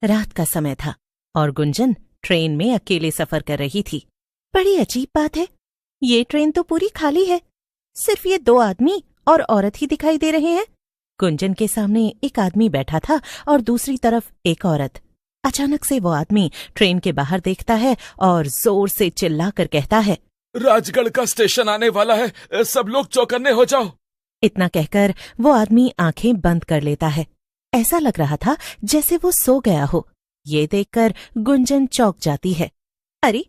रात का समय था और गुंजन ट्रेन में अकेले सफर कर रही थी। बड़ी अजीब बात है, ये ट्रेन तो पूरी खाली है, सिर्फ ये 2 आदमी और औरत ही दिखाई दे रहे हैं। गुंजन के सामने एक आदमी बैठा था और दूसरी तरफ एक औरत। अचानक से वो आदमी ट्रेन के बाहर देखता है और जोर से चिल्लाकर कहता है, राजगढ़ का स्टेशन आने वाला है, सब लोग चौकन्ने हो जाओ। इतना कहकर वो आदमी आंखें बंद कर लेता है। ऐसा लग रहा था जैसे वो सो गया हो। ये देखकर गुंजन चौंक जाती है। अरे,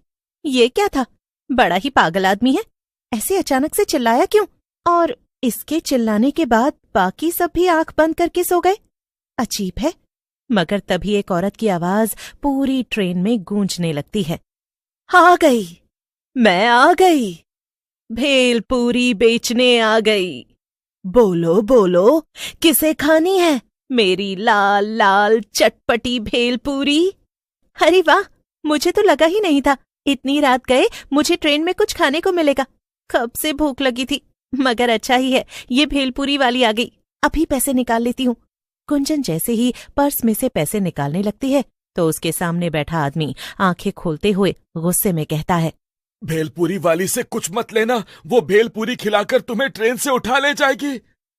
ये क्या था? बड़ा ही पागल आदमी है, ऐसे अचानक से चिल्लाया क्यों? और इसके चिल्लाने के बाद बाकी सब भी आंख बंद करके सो गए। अजीब है। मगर तभी एक औरत की आवाज पूरी ट्रेन में गूंजने लगती है। आ गई, मैं आ गई, भेलपूरी बेचने आ गई। बोलो बोलो, किसे खानी है मेरी लाल लाल चटपटी भेलपूरी? अरे वाह, मुझे तो लगा ही नहीं था इतनी रात गए मुझे ट्रेन में कुछ खाने को मिलेगा। कब से भूख लगी थी, मगर अच्छा ही है ये भेलपूरी वाली आ गई। अभी पैसे निकाल लेती हूँ। गुंजन जैसे ही पर्स में से पैसे निकालने लगती है तो उसके सामने बैठा आदमी आंखें खोलते हुए गुस्से में कहता है, भेलपूरी वाली से कुछ मत लेना, वो भेलपूरी खिलाकर तुम्हें ट्रेन से उठा ले जाएगी।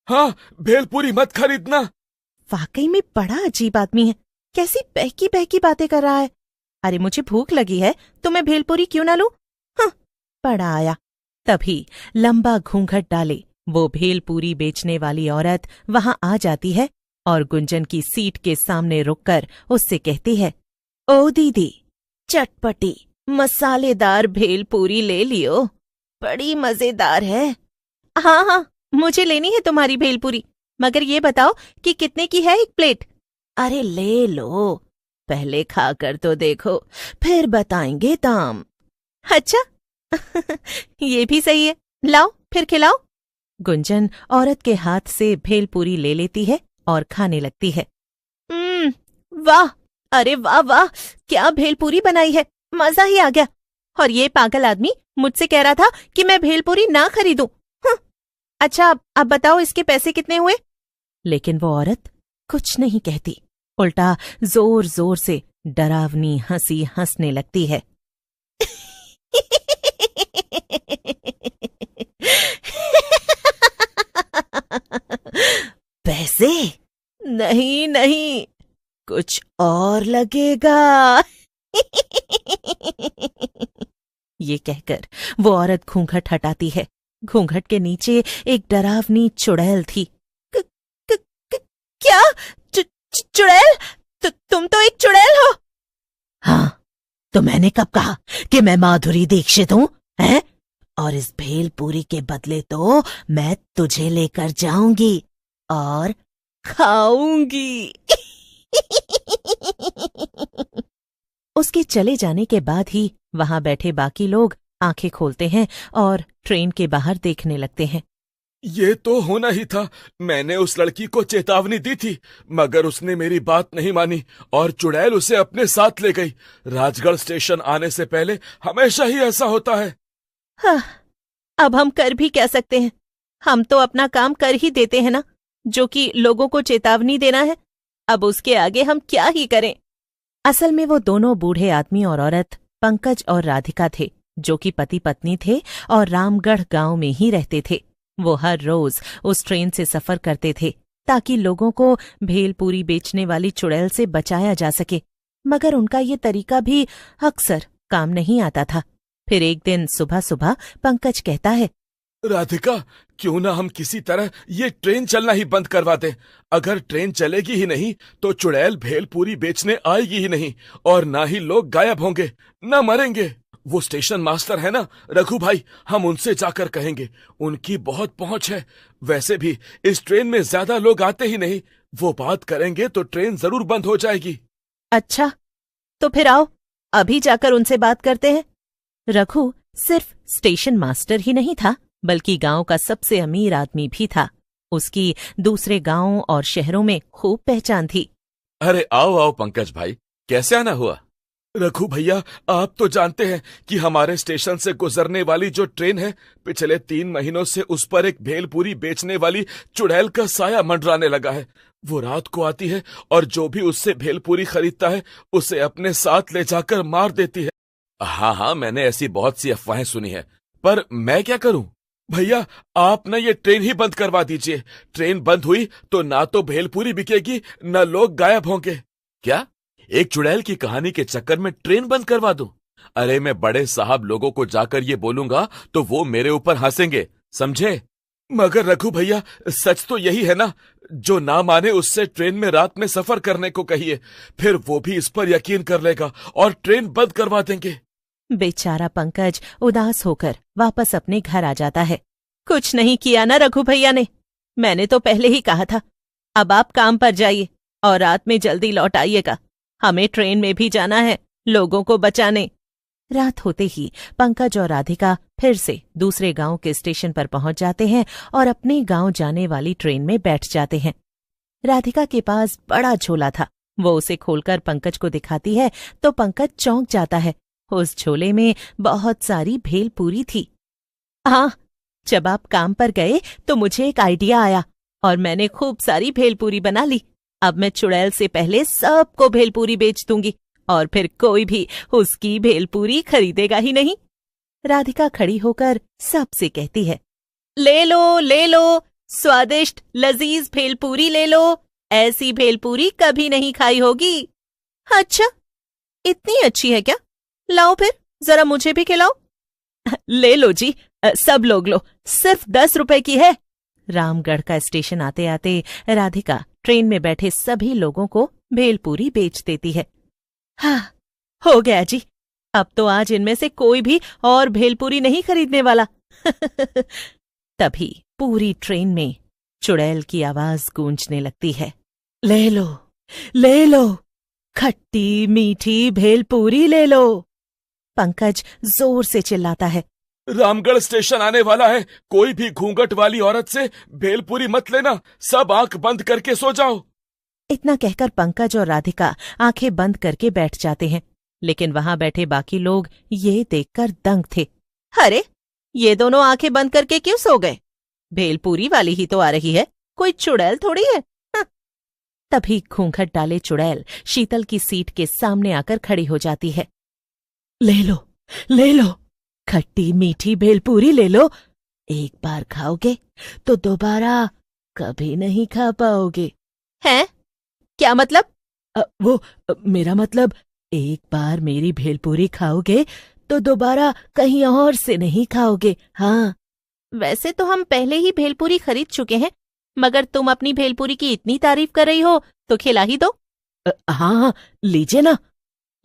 हाँ, भेलपूरी मत खरीदना। वाकई में बड़ा अजीब आदमी है, कैसी बहकी बहकी बातें कर रहा है। अरे मुझे भूख लगी है तो मैं भेलपूरी क्यों ना लूं? हाँ, बड़ा आया। तभी लंबा घूंघट डाले वो भेलपूरी बेचने वाली औरत वहां आ जाती है और गुंजन की सीट के सामने रुककर उससे कहती है, ओ दीदी, चटपटी मसालेदार भेलपूरी ले लियो, बड़ी मजेदार है। हाँ हाँ, मुझे लेनी है तुम्हारी भेलपूरी, मगर ये बताओ कि कितने की है एक प्लेट? अरे ले लो, पहले खाकर तो देखो, फिर बताएंगे दाम। अच्छा ये भी सही है, लाओ फिर खिलाओ। गुंजन औरत के हाथ से भेलपूरी ले लेती है और खाने लगती है। वाह, अरे वाह वाह, क्या भेलपूरी बनाई है, मजा ही आ गया। और ये पागल आदमी मुझसे कह रहा था कि मैं भेलपूरी ना खरीदूं। अच्छा, अब बताओ इसके पैसे कितने हुए? लेकिन वो औरत कुछ नहीं कहती, उल्टा जोर जोर से डरावनी हंसी हंसने लगती है। पैसे? नहीं नहीं, कुछ और लगेगा। ये कहकर वो औरत घूंघट हटाती है। घूंघट के नीचे एक डरावनी चुड़ैल थी। क्या? चुड़ैल? तुम तो एक चुड़ैल हो? हाँ, तो मैंने कब कहा कि मैं माधुरी दीक्षित हूँ, हैं? और इस भेलपूरी के बदले तो मैं तुझे लेकर जाऊंगी और खाऊंगी। उसके चले जाने के बाद ही वहां बैठे बाकी लोग आंखें खोलते हैं और ट्रेन के बाहर देखने लगते हैं। ये तो होना ही था, मैंने उस लड़की को चेतावनी दी थी, मगर उसने मेरी बात नहीं मानी और चुड़ैल उसे अपने साथ ले गई। राजगढ़ स्टेशन आने से पहले हमेशा ही ऐसा होता है। हाँ, अब हम कर भी क्या सकते हैं? हम तो अपना काम कर ही देते हैं ना, जो कि लोगों को चेतावनी देना है। अब उसके आगे हम क्या ही करें? असल में वो दोनों बूढ़े आदमी और औरत पंकज और राधिका थे, जो कि पति पत्नी थे और रामगढ़ गांव में ही रहते थे। वो हर रोज उस ट्रेन से सफर करते थे ताकि लोगों को भेलपूरी बेचने वाली चुड़ैल से बचाया जा सके, मगर उनका ये तरीका भी अक्सर काम नहीं आता था। फिर एक दिन सुबह सुबह पंकज कहता है, राधिका, क्यों ना हम किसी तरह ये ट्रेन चलना ही बंद करवा दें। अगर ट्रेन चलेगी ही नहीं तो चुड़ैल भेलपूरी बेचने आएगी ही नहीं और ना ही लोग गायब होंगे, ना मरेंगे। वो स्टेशन मास्टर है ना, रघु भाई, हम उनसे जाकर कहेंगे, उनकी बहुत पहुंच है। वैसे भी इस ट्रेन में ज्यादा लोग आते ही नहीं, वो बात करेंगे तो ट्रेन जरूर बंद हो जाएगी। अच्छा, तो फिर आओ अभी जाकर उनसे बात करते हैं। रघु सिर्फ स्टेशन मास्टर ही नहीं था, बल्कि गांव का सबसे अमीर आदमी भी था। उसकी दूसरे गांवों और शहरों में खूब पहचान थी। अरे आओ आओ पंकज भाई, कैसे आना हुआ? रघु भैया, आप तो जानते हैं कि हमारे स्टेशन से गुजरने वाली जो ट्रेन है, पिछले 3 महीनों से उस पर एक भेलपूरी बेचने वाली चुड़ैल का साया मंडराने लगा है। वो रात को आती है और जो भी उससे भेलपूरी खरीदता है उसे अपने साथ ले जाकर मार देती है। हाँ हाँ, मैंने ऐसी बहुत सी अफवाहें सुनी है, पर मैं क्या करूं? भैया, आप ना ये ट्रेन ही बंद करवा दीजिए। ट्रेन बंद हुई तो ना तो भेलपूरी बिकेगी, न लोग गायब होंगे। क्या? एक चुड़ैल की कहानी के चक्कर में ट्रेन बंद करवा दूं? अरे, मैं बड़े साहब लोगों को जाकर ये बोलूंगा तो वो मेरे ऊपर हंसेंगे, समझे? मगर रघु भैया, सच तो यही है ना? जो ना माने उससे ट्रेन में रात में सफर करने को कहिए, फिर वो भी इस पर यकीन कर लेगा और ट्रेन बंद करवा देंगे। बेचारा पंकज उदास होकर वापस अपने घर आ जाता है। कुछ नहीं किया ना रघु भैया ने, मैंने तो पहले ही कहा था। अब आप काम पर जाइए और रात में जल्दी लौट आइएगा। हमें ट्रेन में भी जाना है, लोगों को बचाने। रात होते ही पंकज और राधिका फिर से दूसरे गांव के स्टेशन पर पहुंच जाते हैं और अपने गांव जाने वाली ट्रेन में बैठ जाते हैं। राधिका के पास बड़ा झोला था। वो उसे खोलकर पंकज को दिखाती है तो पंकज चौंक जाता है। उस झोले में बहुत सारी भेलपूरी थी। हाँ, जब आप काम पर गए तो मुझे एक आइडिया आया और मैंने खूब सारी भेलपूरी बना ली। अब मैं चुड़ैल से पहले सबको भेलपूरी बेच दूंगी और फिर कोई भी उसकी भेलपूरी खरीदेगा ही नहीं। राधिका खड़ी होकर सबसे कहती है, ले लो, स्वादिष्ट लजीज भेलपूरी ले लो। ऐसी भेलपूरी कभी नहीं खाई होगी। अच्छा, इतनी अच्छी है क्या? लाओ फिर, जरा मुझे भी खिलाओ। ले लो जी, सब लोग लो, सिर्फ 10 रुपए की है। रामगढ़ का स्टेशन आते आते राधिका ट्रेन में बैठे सभी लोगों को भेलपूरी बेच देती है। हाँ, हो गया जी, अब तो आज इनमें से कोई भी और भेलपूरी नहीं खरीदने वाला। तभी पूरी ट्रेन में चुड़ैल की आवाज गूंजने लगती है। ले लो, खट्टी मीठी भेलपूरी ले लो। पंकज जोर से चिल्लाता है, रामगढ़ स्टेशन आने वाला है, कोई भी घूंघट वाली औरत से भेलपूरी मत लेना, सब आंख बंद करके सो जाओ। इतना कहकर पंकज और राधिका आंखें बंद करके बैठ जाते हैं, लेकिन वहां बैठे बाकी लोग ये देखकर दंग थे। अरे, ये दोनों आंखें बंद करके क्यों सो गए? भेलपूरी वाली ही तो आ रही है, कोई चुड़ैल थोड़ी है। हाँ। तभी घूंघट डाले चुड़ैल शीतल की सीट के सामने आकर खड़ी हो जाती है। ले लो, खट्टी मीठी भेलपूरी ले लो। एक बार खाओगे तो दोबारा कभी नहीं खा पाओगे। हैं? क्या मतलब? मेरा मतलब, एक बार मेरी भेलपूरी खाओगे तो दोबारा कहीं और से नहीं खाओगे। हाँ, वैसे तो हम पहले ही भेलपूरी खरीद चुके हैं, मगर तुम अपनी भेलपूरी की इतनी तारीफ कर रही हो तो खिला ही दो। हाँ, लीजिए ना।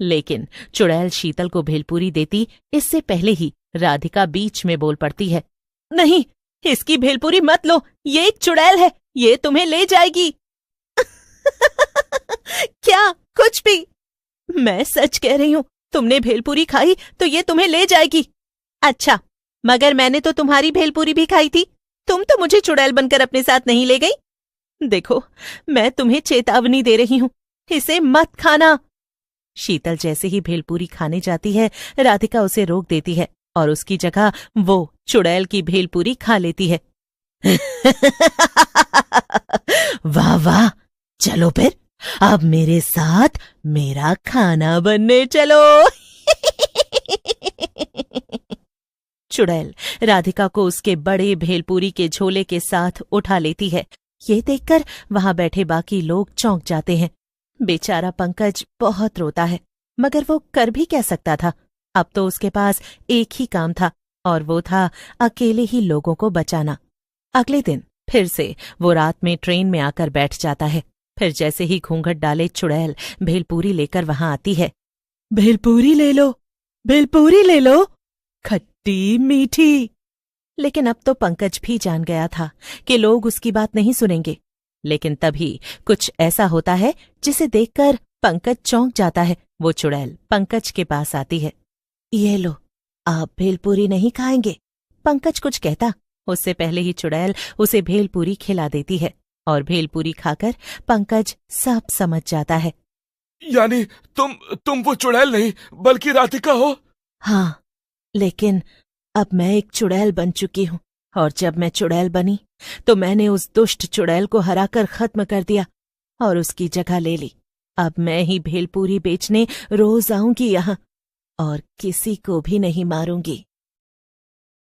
लेकिन चुड़ैल शीतल को भेलपूरी देती इससे पहले ही राधिका बीच में बोल पड़ती है, नहीं, इसकी भेलपूरी मत लो, ये एक चुड़ैल है, ये तुम्हें ले जाएगी। क्या? कुछ भी? मैं सच कह रही हूं, तुमने भेलपूरी खाई तो ये तुम्हें ले जाएगी। अच्छा, मगर मैंने तो तुम्हारी भेलपूरी भी खाई थी, तुम तो मुझे चुड़ैल बनकर अपने साथ नहीं ले गई। देखो, मैं तुम्हें चेतावनी दे रही हूं, इसे मत खाना। शीतल जैसे ही भेलपूरी खाने जाती है, राधिका उसे रोक देती है और उसकी जगह वो चुड़ैल की भेलपूरी खा लेती है। वाह वाह, चलो फिर, अब मेरे साथ मेरा खाना बनने चलो। चुड़ैल राधिका को उसके बड़े भेलपूरी के झोले के साथ उठा लेती है। ये देखकर वहां बैठे बाकी लोग चौंक जाते हैं। बेचारा पंकज बहुत रोता है, मगर वो कर भी क्या सकता था? अब तो उसके पास एक ही काम था और वो था अकेले ही लोगों को बचाना। अगले दिन फिर से वो रात में ट्रेन में आकर बैठ जाता है। फिर जैसे ही घूंघट डाले चुड़ैल भेलपूरी लेकर वहां आती है। भेलपूरी ले लो, खट्टी मीठी। लेकिन अब तो पंकज भी जान गया था कि लोग उसकी बात नहीं सुनेंगे। लेकिन तभी कुछ ऐसा होता है जिसे देखकर पंकज चौंक जाता है। वो चुड़ैल पंकज के पास आती है। ये लो, आप भेलपूरी नहीं खाएंगे? पंकज कुछ कहता उससे पहले ही चुड़ैल उसे भेलपूरी खिला देती है और भेलपूरी खाकर पंकज सब समझ जाता है। यानी तुम वो चुड़ैल नहीं बल्कि राधिका हो? हाँ, लेकिन अब मैं एक चुड़ैल बन चुकी हूँ, और जब मैं चुड़ैल बनी तो मैंने उस दुष्ट चुड़ैल को हराकर खत्म कर दिया और उसकी जगह ले ली। अब मैं ही भेलपूरी बेचने रोज आऊंगी यहाँ, और किसी को भी नहीं मारूंगी।